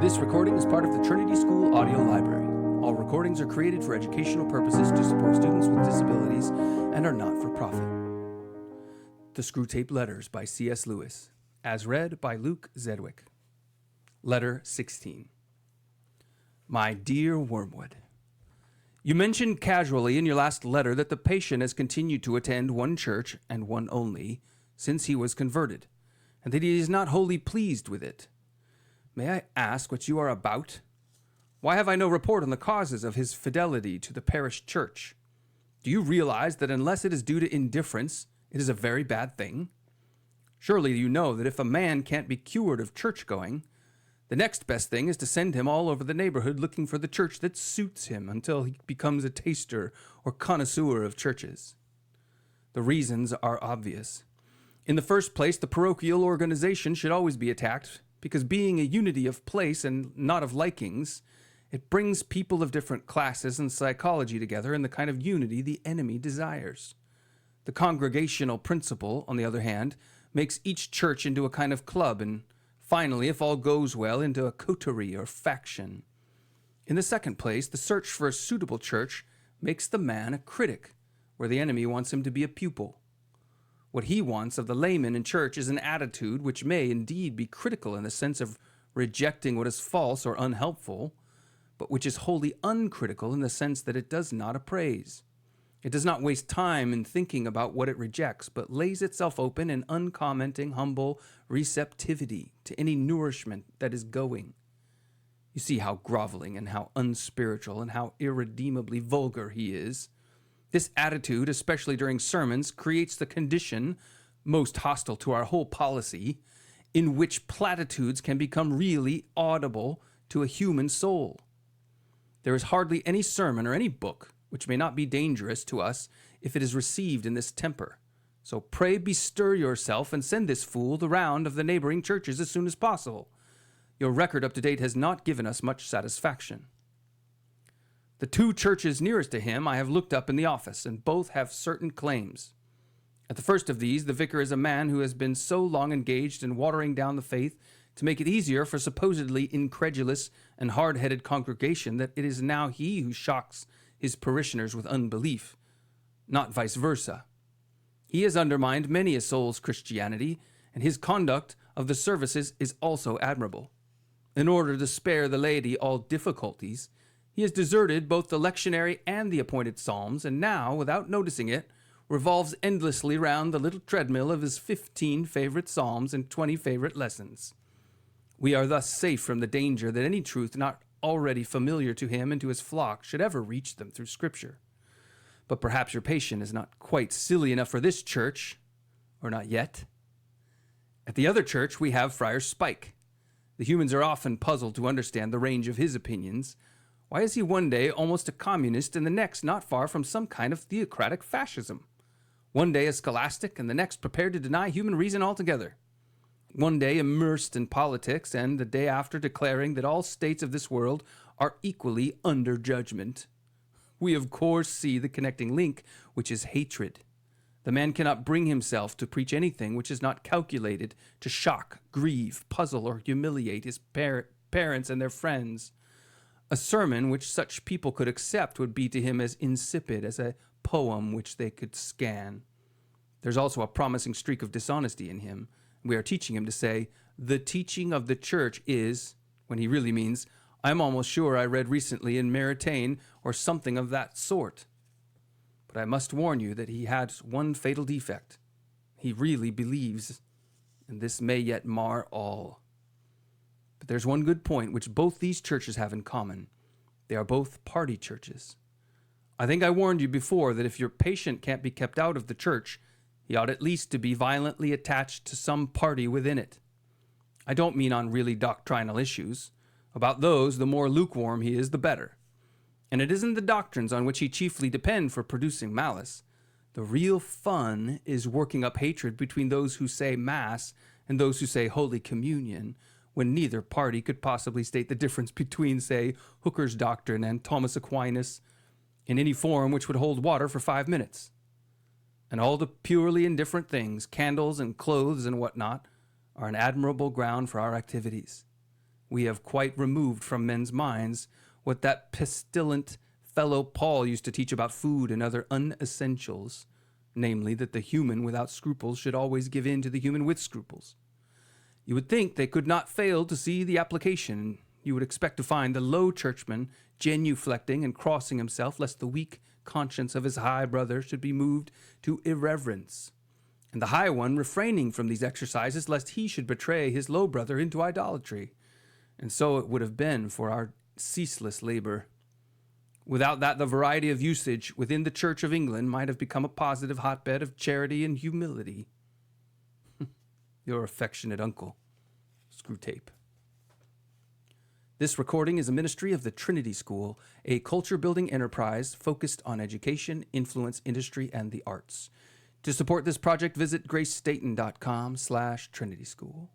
This recording is part of the Trinity School Audio Library. All recordings are created for educational purposes to support students with disabilities and are not for profit. The Screwtape Letters by C.S. Lewis, as read by Luke Zedwick. Letter 16. My dear Wormwood, you mentioned casually in your last letter that the patient has continued to attend one church, and one only, since he was converted, and that he is not wholly pleased with it. May I ask what you are about? Why have I no report on the causes of his fidelity to the parish church? Do you realize that unless it is due to indifference, it is a very bad thing? Surely you know that if a man can't be cured of church-going, the next best thing is to send him all over the neighborhood looking for the church that suits him until he becomes a taster or connoisseur of churches. The reasons are obvious. In the first place, the parochial organization should always be attacked, because being a unity of place and not of likings, it brings people of different classes and psychology together in the kind of unity the enemy desires. The congregational principle, on the other hand, makes each church into a kind of club, and finally, if all goes well, into a coterie or faction. In the second place, the search for a suitable church makes the man a critic, where the enemy wants him to be a pupil. What he wants of the layman in church is an attitude which may indeed be critical in the sense of rejecting what is false or unhelpful, but which is wholly uncritical in the sense that it does not appraise. It does not waste time in thinking about what it rejects, but lays itself open in uncommenting, humble receptivity to any nourishment that is going. You see how groveling and how unspiritual and how irredeemably vulgar he is. This attitude, especially during sermons, creates the condition, most hostile to our whole policy, in which platitudes can become really audible to a human soul. There is hardly any sermon or any book which may not be dangerous to us if it is received in this temper. So pray bestir yourself and send this fool the round of the neighboring churches as soon as possible. Your record up to date has not given us much satisfaction. The two churches nearest to him I have looked up in the office, and both have certain claims. At the first of these, the vicar is a man who has been so long engaged in watering down the faith to make it easier for supposedly incredulous and hard-headed congregation that it is now he who shocks his parishioners with unbelief, not vice versa. He has undermined many a soul's Christianity, and his conduct of the services is also admirable. In order to spare the laity all difficulties, he has deserted both the lectionary and the appointed psalms, and now, without noticing it, revolves endlessly round the little treadmill of his 15 favorite psalms and 20 favorite lessons. We are thus safe from the danger that any truth not already familiar to him and to his flock should ever reach them through Scripture. But perhaps your patient is not quite silly enough for this church, or not yet. At the other church we have Friar Spike. The humans are often puzzled to understand the range of his opinions. Why is he one day almost a communist and the next not far from some kind of theocratic fascism? One day a scholastic and the next prepared to deny human reason altogether. One day immersed in politics and the day after declaring that all states of this world are equally under judgment. We of course see the connecting link, which is hatred. The man cannot bring himself to preach anything which is not calculated to shock, grieve, puzzle, or humiliate his parents and their friends. A sermon which such people could accept would be to him as insipid as a poem which they could scan. There's also a promising streak of dishonesty in him. We are teaching him to say, the teaching of the church is, when he really means, I'm almost sure I read recently in Maritain or something of that sort. But I must warn you that he has one fatal defect. He really believes, and this may yet mar all. But there's one good point which both these churches have in common. They are both party churches. I think I warned you before that if your patient can't be kept out of the church, he ought at least to be violently attached to some party within it. I don't mean on really doctrinal issues. About those, the more lukewarm he is, the better. And it isn't the doctrines on which he chiefly depends for producing malice. The real fun is working up hatred between those who say Mass and those who say Holy Communion, when neither party could possibly state the difference between, say, Hooker's doctrine and Thomas Aquinas in any form which would hold water for 5 minutes. And all the purely indifferent things, candles and clothes and whatnot, are an admirable ground for our activities. we have quite removed from men's minds what that pestilent fellow Paul used to teach about food and other unessentials, namely that the human without scruples should always give in to the human with scruples. You would think they could not fail to see the application. You would expect to find the low churchman genuflecting and crossing himself, lest the weak conscience of his high brother should be moved to irreverence, and the high one refraining from these exercises, lest he should betray his low brother into idolatry. And so it would have been for our ceaseless labor. Without that, the variety of usage within the Church of England might have become a positive hotbed of charity and humility. Your affectionate uncle, Screwtape. This recording is a ministry of the Trinity School, a culture-building enterprise focused on education, influence, industry, and the arts. To support this project, visit gracestaten.com/Trinity School.